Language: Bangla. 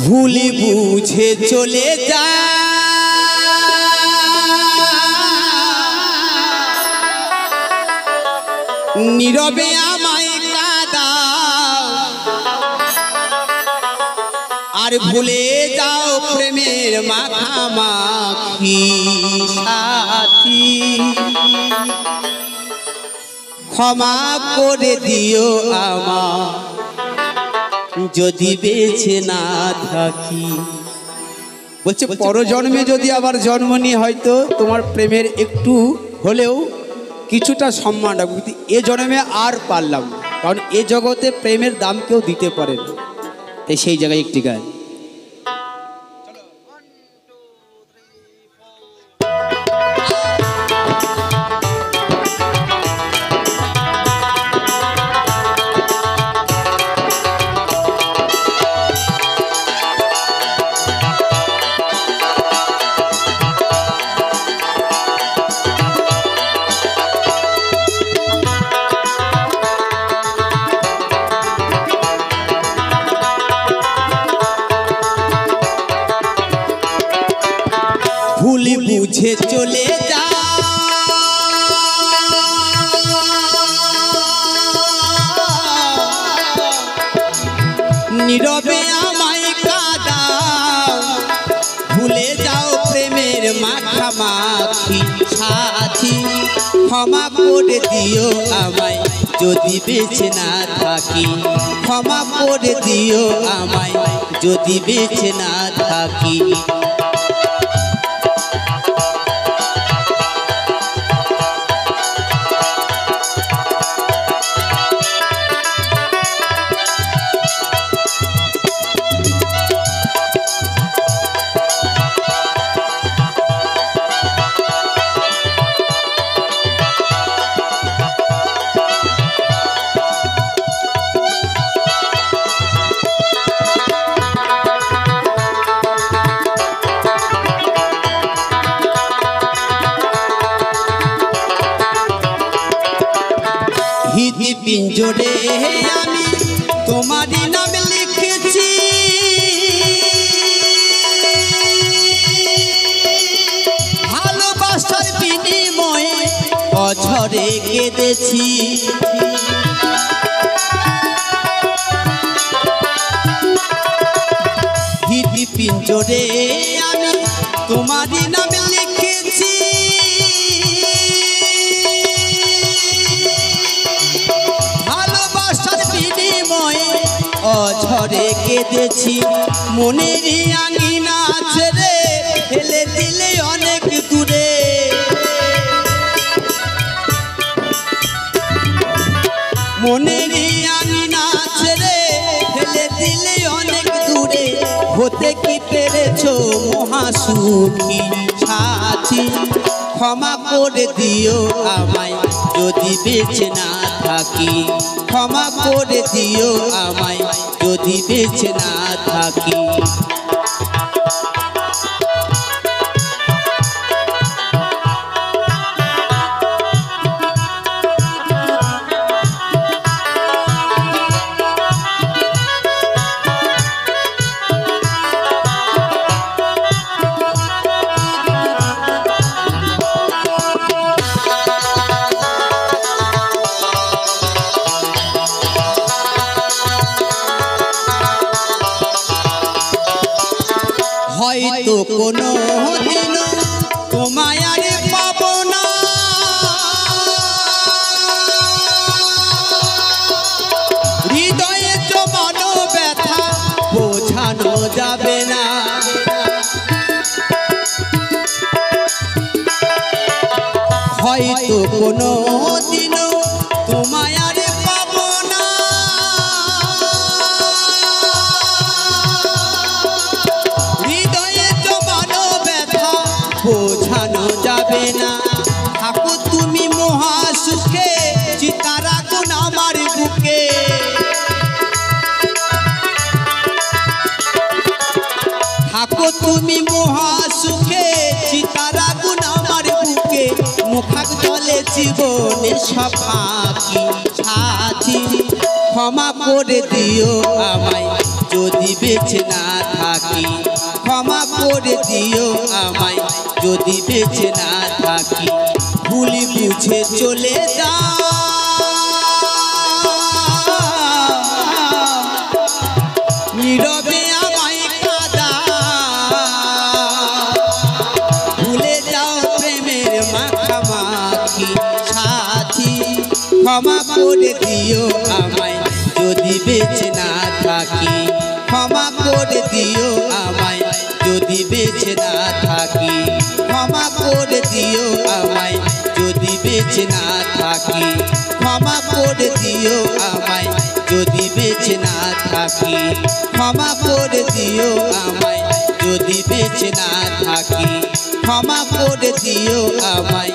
ভুল বুঝে চলে যা নীরবে আমায় কাঁদাও আর ভুলে যাও প্রেমের মাখামাখি সাথী ক্ষমা করে দিও আমার যদি বেঁচে না থাকি। বলছে পরজন্মে যদি আবার জন্ম নিয়ে হয়তো তোমার প্রেমের একটু হলেও কিছুটা সম্মান রাখবো, কিন্তু এ জন্মে আর পারলাম না, কারণ এ জগতে প্রেমের দাম কেউ দিতে পারে না। তাই সেই জায়গায় একটি গান। ভুল বুঝে চলে যা নীরবে আমায় কাঁদাও ভুলে যাও প্রেমের মাখামাখি সাথী ক্ষমা করে দিও আমায় যদি বেঁচে না থাকি। ক্ষমা করে দিও আমায় যদি বেঁচে না থাকি। হৃদি পিঞ্জরে আমি তোমারই নাম লিখেছি, ভালোবাসার বিনিময়ে অঝরে কেঁদেছি। হৃদি পিঞ্জরে আমি তোমারই নাম লিখেছি, অঝরে কেঁদেছি। মনের আঙিনা ছেড়ে ফেলে দিলে অনেক দূরে, মনের আঙিনা ছেড়ে ফেলে দিলে অনেক দূরে। হতে কি পেরেছো মহাসুখী সাথী ক্ষমা করে দিও আমায় যদি বেঁচে না থাকি। ক্ষমা করে দিও আমায় যদি বেঁচে না থাকি। হয়তো কোনো দিন তোমায় আর পাবো না, হৃদয়ে জমানো ব্যথা বোঝানো যাবে না। হয়তো কোনো দিন তোমায় আর পাবো না, বোঝানো যাবে না। থাকো তুমি মহাসুখে চিতারা গুণ আমার বুকে, থাকো তুমি মহাসুখে চিতারা গুণ আমার বুকে। মুখাক জলে জীবনে সব ফাঁকি সাথী ক্ষমা করে দিও আমায় যদি বেঁচে না থাকি, ক্ষমা করে দিও আমায় যদি বেঁচে না থাকি। ভুল বুঝে চলে যাও, নীরবে আমায় কাঁদা, ভুলে যাও প্রেমের মাখামাখি সাথী। ক্ষমা করে দিও আমায় যদি বেঁচে না থাকি, ক্ষমা করে দিও আমায় যদি বেঁচে না থাকি, ক্ষমা করে দিও আমায় যদি বেঁচে না থাকি, ক্ষমা করে দিও আমায় যদি বেঁচে না থাকি, ক্ষমা করে দিও আমায় যদি বেঁচে না থাকি, ক্ষমা করে দিও আমায়